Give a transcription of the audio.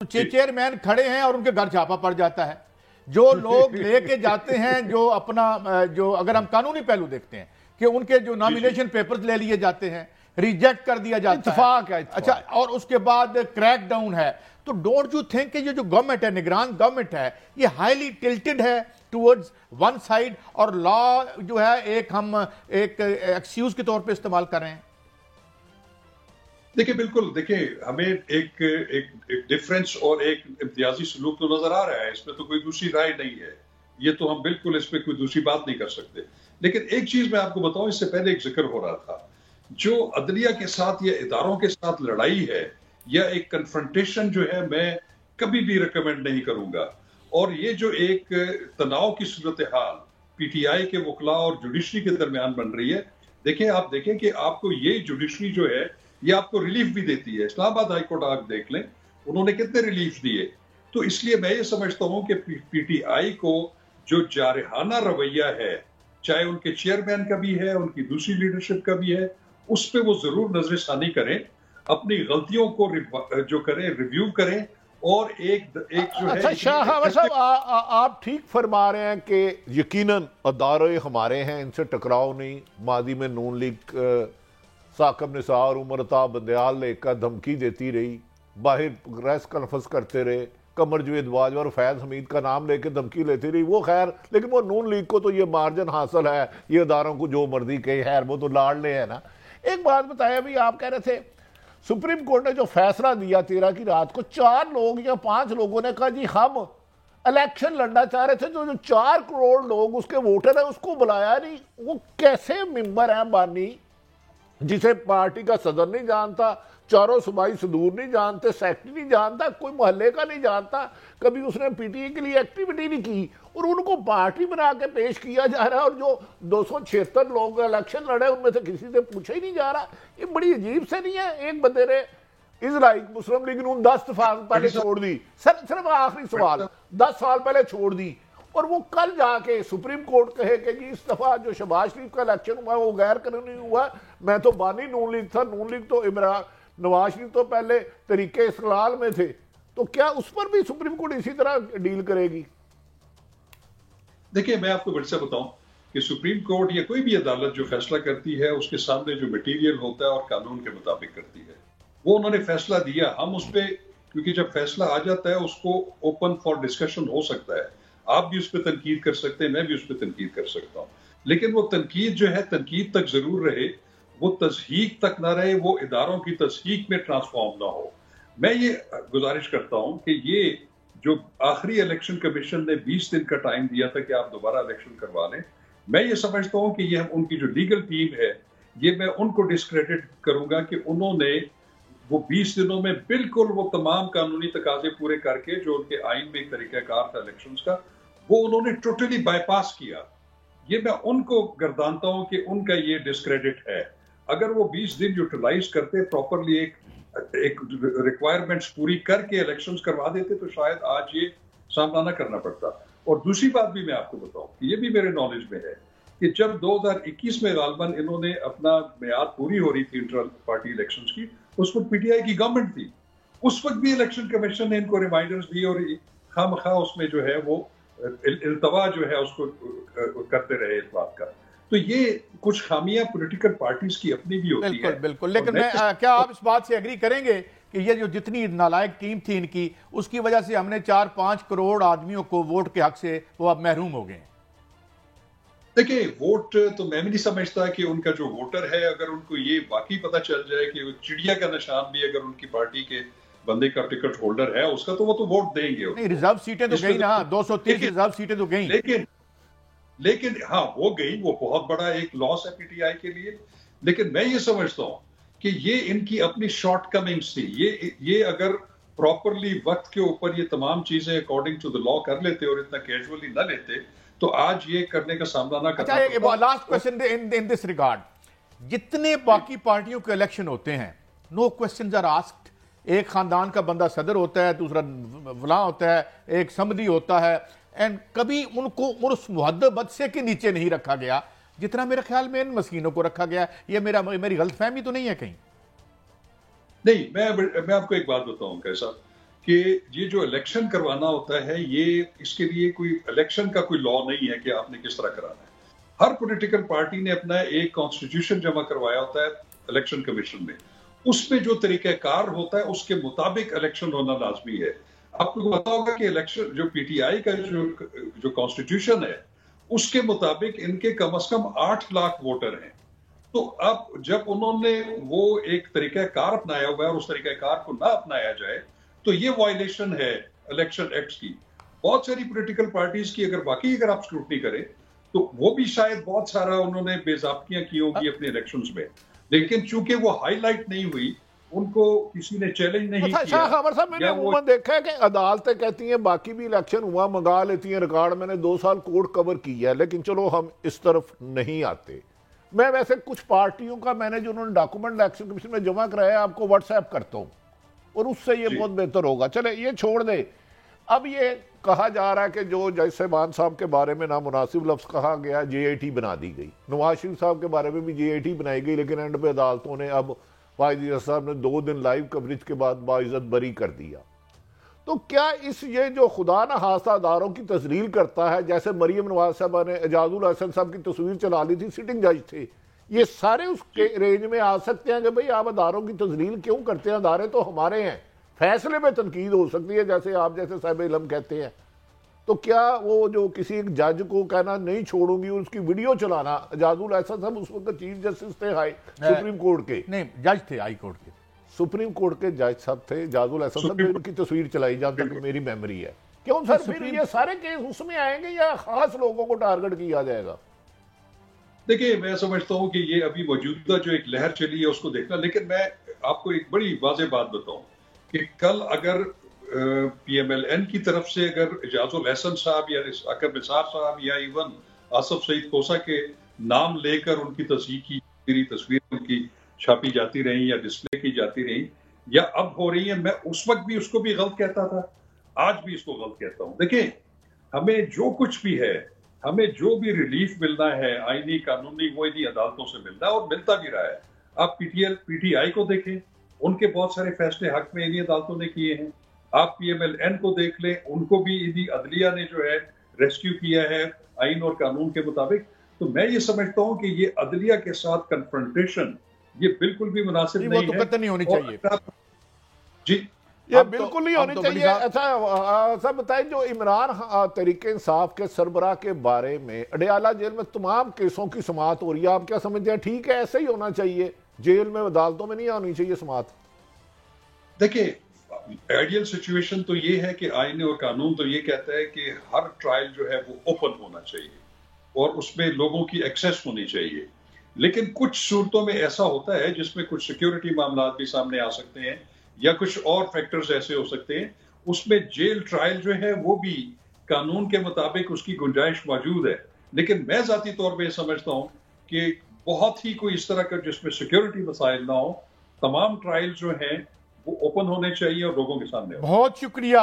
Chairman کھڑے ہیں اور ان کے گھر چھاپا پڑ جاتا ہے. جو لوگ لے کے جاتے ہیں جو اپنا جو اگر ہم قانونی پہلو دیکھتے ہیں کہ ان کے جو نامینیشن پیپرز لے لیے جاتے ہیں, ریجیکٹ کر دیا جاتا ہے, اتفاق ہے. اچھا, اور اس کے بعد کریک ڈاؤن ہے. تو ڈونٹ یو تھنک کہ یہ جو گورنمنٹ ہے, نگران گورنمنٹ ہے, یہ ہائیلی ٹلٹڈ ہے ٹورڈز ون سائڈ, اور لا جو ہے ہم ایک ایکسکیوز کے طور پہ استعمال کر رہے ہیں؟ دیکھیں بالکل, دیکھیں ہمیں ایک ڈیفرنس اور ایک امتیازی سلوک تو نظر آ رہا ہے, اس میں تو کوئی دوسری رائے نہیں ہے, یہ تو ہم بالکل اس پہ کوئی دوسری بات نہیں کر سکتے. لیکن ایک چیز میں آپ کو بتاؤں, اس سے پہلے ایک ذکر ہو رہا تھا, جو عدلیہ کے ساتھ یا اداروں کے ساتھ لڑائی ہے یا ایک کنفرنٹیشن جو ہے, میں کبھی بھی ریکمینڈ نہیں کروں گا. اور یہ جو ایک تناؤ کی صورتحال پی ٹی آئی کے وکلاء اور جوڈیشری کے درمیان بن رہی ہے, دیکھیں آپ دیکھیں کہ آپ کو یہ جوڈیشری جو ہے یہ آپ کو ریلیف بھی دیتی ہے. اسلام آباد ہائی کورٹ آپ دیکھ لیں, انہوں نے کتنے ریلیف دیے. تو اس لیے میں یہ سمجھتا ہوں کہ پی ٹی آئی کو جو جارحانہ رویہ ہے, چاہے ان کے چیئرمین کا بھی ہے, ان کی دوسری لیڈرشپ کا بھی ہے, اس پہ وہ ضرور نظر ثانی کریں, اپنی غلطیوں کو جو کریں ریویو کریں. اور ایک جو ہے اچھا شاہ احمد صاحب, آپ ٹھیک فرما رہے ہیں کہ یقیناً ادارے ہمارے ہیں, ان سے ٹکراؤ نہیں. ماضی میں نون لیگ ثاقب نثار اور عمر عطا بندیال لے کر دھمکی دیتی رہی, باہر پریس کانفرنس کرتے رہے, قمر جوید باجوہ اور فیض حمید کا نام لے کے دھمکی لیتی رہی. وہ خیر, لیکن وہ نون لیگ کو تو یہ مارجن حاصل ہے, یہ اداروں کو جو مرضی کہے, خیر وہ تو لاڈلے ہے نا. ایک بات بتایا, ابھی آپ کہہ رہے تھے سپریم کورٹ نے جو فیصلہ دیا 13 کی رات کو, 4 لوگ یا 5 لوگوں نے کہا جی ہم الیکشن لڑنا چاہ رہے تھے, جو 4 کروڑ لوگ اس کے ووٹر ہیں اس کو بلایا نہیں. وہ کیسے ممبر ہیں بانی, جسے پارٹی کا صدر نہیں جانتا, چاروں صوبائی صدور نہیں جانتے, سیکٹری نہیں جانتا, کوئی محلے کا نہیں جانتا, کبھی اس نے پی ٹی اے کے لیے ایکٹیویٹی نہیں کی, اور ان کو پارٹی بنا کے پیش کیا جا رہا ہے. اور جو 276 لوگ الیکشن لڑے ان میں سے کسی سے پوچھا ہی نہیں جا رہا. یہ بڑی عجیب سے نہیں ہے؟ ایک بندے نے اسرائیل مسلم لیگ نے 10 سال پہلے چھوڑ دی, صرف آخری سوال, 10 سال پہلے چھوڑ دی, اور وہ کل جا کے سپریم کورٹ کہے کہ جی اس دفعہ جو شہباز شریف کا الیکشن ہوا وہ غیر قانونی ہوا, میں تو بانی نون لیگ تھا, نون لیگ تو نواز شریف تو پہلے طریقے استقلال میں تھے. تو کیا اس پر بھی سپریم کورٹ اسی طرح ڈیل کرے گی؟ دیکھیں میں آپ کو بڑھ سے بتاؤں کہ سپریم کورٹ یا کوئی بھی عدالت جو فیصلہ کرتی ہے, اس کے سامنے جو مٹیریل ہوتا ہے اور قانون کے مطابق کرتی ہے, وہ انہوں نے فیصلہ دیا. ہم اس پہ, کیونکہ جب فیصلہ آ جاتا ہے اس کو اوپن فار ڈسکشن ہو سکتا ہے, آپ بھی اس پہ تنقید کر سکتے ہیں, میں بھی اس پہ تنقید کر سکتا ہوں, لیکن وہ تنقید جو ہے تنقید تک ضرور رہے, وہ تصحیح تک نہ رہے, وہ اداروں کی تصحیح میں ٹرانسفارم نہ ہو. میں یہ گزارش کرتا ہوں کہ یہ جو آخری الیکشن کمیشن نے 20 دن کا ٹائم دیا تھا کہ آپ دوبارہ الیکشن کروا لیں, میں یہ سمجھتا ہوں کہ یہ ان کی جو لیگل ٹیم ہے, یہ میں ان کو ڈسکریڈٹ کروں گا کہ انہوں نے وہ 20 دنوں میں بالکل وہ تمام قانونی تقاضے پورے کر کے جو ان کے آئین میں ایک طریقہ کار تھا الیکشنز کا, وہ انہوں نے ٹوٹلی بائی پاس کیا. یہ میں ان کو گردانتا ہوں کہ ان کا یہ ڈسکریڈٹ ہے. اگر وہ 20 دن یوٹیلائز کرتے پراپرلی, ایک ریکوائرمنٹس پوری کر کے الیکشنز کروا دیتے, تو شاید آج یہ سامنا نہ کرنا پڑتا. اور دوسری بات بھی میں آپ کو بتاؤں کہ یہ بھی میرے نالج میں ہے کہ جب 2021 میں غالباً انہوں نے اپنا میعاد پوری ہو رہی تھی انٹر پارٹی الیکشنز کی, اس وقت پی ٹی آئی کی گورنمنٹ تھی, اس وقت بھی الیکشن کمیشن نے ان کو ریمائنڈرز دی, اور خواہ مخواہ اس میں جو ہے وہ التوا جو ہے اس کو کرتے رہے اس بات کا. تو یہ کچھ خامیاں پولیٹیکل پارٹیز کی اپنی بھی ہوتی ہے. بالکل. لیکن کیا آپ اس بات سے ایگری کریں گے کہ یہ جو جتنی نالائق ٹیم تھی ان کی, اس کی وجہ سے ہم نے 4-5 کروڑ آدمیوں کو ووٹ کے حق سے وہ اب محروم ہو گئے ہیں؟ دیکھیں ووٹ تو میں بھی نہیں سمجھتا کہ ان کا جو ووٹر ہے, اگر ان کو یہ واقعی پتہ چل جائے کہ وہ چڑیا کا نشان بھی اگر ان کی پارٹی کے بندے کا ٹکٹ ہولڈر ہے اس کا, تو وہ تو ووٹ دیں گے. نہیں, ریزرو سیٹیں تو گئی نا, 230 ریزرو سیٹیں تو گئیں, لیکن ہاں وہ گئی, وہ بہت بڑا ایک لاس ہے پی ٹی آئی کے لیے. لیکن میں یہ سمجھتا ہوں کہ یہ ان کی اپنی شارٹ کمنگز تھی. یہ اگر پراپرلی وقت کے اوپر یہ تمام چیزیں اکارڈنگ ٹو دا لا کر لیتے اور اتنا کیجولی نہ لیتے, تو آج یہ کرنے کا سامنا نہ کرنا. اچھا, last question in this regard, جتنے باقی پارٹیوں کے الیکشن ہوتے ہیں, نو کوسچنز آر آسکڈ. ایک خاندان کا بندہ صدر ہوتا ہے, دوسرا فلاں ہوتا ہے, ایک سمدی ہوتا ہے, اینڈ کبھی ان کو اس مہذب عدسے کے نیچے نہیں رکھا گیا جتنا میرے خیال میں ان مسکینوں کو رکھا گیا. یہ میری غلط فہمی تو نہیں ہے کہیں؟ نہیں, میں آپ کو ایک بات بتاؤں کیسا کہ یہ جو الیکشن کروانا ہوتا ہے یہ اس کے لیے کوئی الیکشن کا کوئی لا نہیں ہے کہ آپ نے کس طرح کرانا ہے. ہر پولیٹیکل پارٹی نے اپنا ایک کانسٹیٹیوشن جمع کروایا ہوتا ہے الیکشن کمیشن میں. اس میں جو طریقہ کار ہوتا ہے اس کے مطابق الیکشن ہونا لازمی ہے. آپ کو پتا ہوگا کہ الیکشن جو پی ٹی آئی کا جو کانسٹیٹیوشن ہے اس کے مطابق ان کے کم از کم 8 لاکھ ووٹر ہیں. تو اب جب انہوں نے وہ ایک طریقہ کار اپنایا ہوا ہے اور اس طریقہ کار کو نہ اپنایا جائے تو یہ وائلیشن ہے الیکشن ایکٹس کی. بہت ساری پولیٹیکل پارٹیز کی اگر آپ سکروٹنی کریں تو وہ بھی شاید بہت سارا انہوں نے بے ضابطگیاں کی ہوگی اپنے الیکشنز میں, لیکن چونکہ وہ ہائی لائٹ نہیں ہوئی, ان کو کسی نے چیلنج نہیں کیا. شاہ خبر صاحب, میں نے عموماً دیکھا ہے کہ عدالتیں کہتی ہیں باقی بھی الیکشن ہوا منگا لیتی ہیں ریکارڈ. میں نے 2 سال کوڈ کور کیا ہے, لیکن چلو ہم اس طرف نہیں آتے. میں ویسے کچھ پارٹیوں کا میں نے جو انہوں نے ڈاکومنٹ الیکشن کمیشن میں جمع کرایا آپ کو واٹس ایپ کرتا ہوں اور اس سے یہ بہت بہتر ہوگا. چلے یہ چھوڑ دیں. اب یہ کہا جا رہا ہے کہ جو جج صاحبان صاحب کے بارے میں نامناسب لفظ کہا گیا جے اے ٹی بنا دی گئی. نواز شریف صاحب کے بارے میں بھی جے اے ٹی بنائی گئی, لیکن اینڈ پہ عدالتوں نے اب واحد صاحب نے 2 دن لائیو کوریج کے بعد باعزت بری کر دیا. تو کیا یہ جو خدا نہ خواستہ اداروں کی تذلیل کرتا ہے, جیسے مریم نواز صاحبہ نے اعجاز الحسن صاحب کی تصویر چلا لی تھی, سٹنگ جج تھے, یہ سارے اس کے رینج میں آ سکتے ہیں کہ بھئی آپ اداروں کی تذلیل کیوں کرتے ہیں؟ ادارے تو ہمارے ہیں, فیصلے میں تنقید ہو سکتی ہے جیسے آپ جیسے صاحب علم کہتے ہیں. تو کیا وہ جو کسی ایک جج کو کہنا نہیں چھوڑوں گی اور اس کی ویڈیو چلانا, اعجاز الحسن صاحب اس وقت چیف جسٹس تھے سپریم کورٹ کے, نہیں جج تھے ہائی کورٹ کے, سپریم کورٹ کے جج صاحب تھے اعجاز الحسن صاحب نے ان کی تصویر چلائی جہاں تک میری میموری ہے. کیوں سر پھر یہ سارے کیس اس میں آئیں گے یا خاص لوگوں کو ٹارگٹ کیا جائے گا؟ دیکھیں میں سمجھتا ہوں کہ یہ ابھی موجودہ جو ایک لہر چلی ہے اس کو دیکھنا, لیکن میں آپ کو ایک بڑی واضح بات بتاؤں کہ کل اگر پی ایم ایل این کی طرف سے اگر اعجاز الحسن صاحب یا اکرم نثار صاحب یا ایون آصف سعید کوسہ کے نام لے کر ان کی تصحیح کی تصویر ان کی چھاپی جاتی رہیں یا ڈسپلے کی جاتی رہیں یا اب ہو رہی ہیں, میں اس وقت بھی اس کو بھی غلط کہتا تھا, آج بھی اس کو غلط کہتا ہوں. دیکھیں ہمیں جو کچھ بھی ہے, ہمیں جو بھی ریلیف ملنا ہے آئینی قانونی وہ انہی عدالتوں سے ملنا ہے اور ملتا بھی رہا ہے. آپ پی ٹی آئی کو دیکھیں, ان کے بہت سارے فیصلے حق میں انہی عدالتوں نے کیے ہیں. آپ پی ایم ایل این کو دیکھ لیں, ان کو بھی انہی عدلیہ نے جو ہے ریسکیو کیا ہے آئین اور قانون کے مطابق. تو میں یہ سمجھتا ہوں کہ یہ عدلیہ کے ساتھ کنفرنٹیشن یہ بالکل بھی مناسب نہیں ہے. وہ تو قطعی نہیں ہونی چاہیے. جی یہ بالکل نہیں ہونی چاہیے. اچھا بتائیں, جو عمران تحریک انصاف کے سربراہ کے بارے میں اڈیالہ جیل میں تمام کیسوں کی سماعت ہو رہی ہے, آپ کیا سمجھتے ہیں ٹھیک ہے ایسے ہی ہونا چاہیے, جیل میں عدالتوں میں نہیں ہونی چاہیے سماعت؟ دیکھیں آئیڈیل سچویشن تو یہ ہے کہ آئین اور قانون تو یہ کہتا ہے کہ ہر ٹرائل جو ہے وہ اوپن ہونا چاہیے اور اس میں لوگوں کی ایکسیس ہونی چاہیے. لیکن کچھ صورتوں میں ایسا ہوتا ہے جس میں کچھ سیکیورٹی معاملات بھی سامنے آ سکتے ہیں یا کچھ اور فیکٹرز ایسے ہو سکتے ہیں, اس میں جیل ٹرائل جو ہے وہ بھی قانون کے مطابق اس کی گنجائش موجود ہے. لیکن میں ذاتی طور پہ یہ سمجھتا ہوں کہ بہت ہی کوئی اس طرح کا جس میں سیکیورٹی مسائل نہ ہو, تمام ٹرائل جو ہیں وہ اوپن ہونے چاہیے اور لوگوں کے سامنے. بہت شکریہ.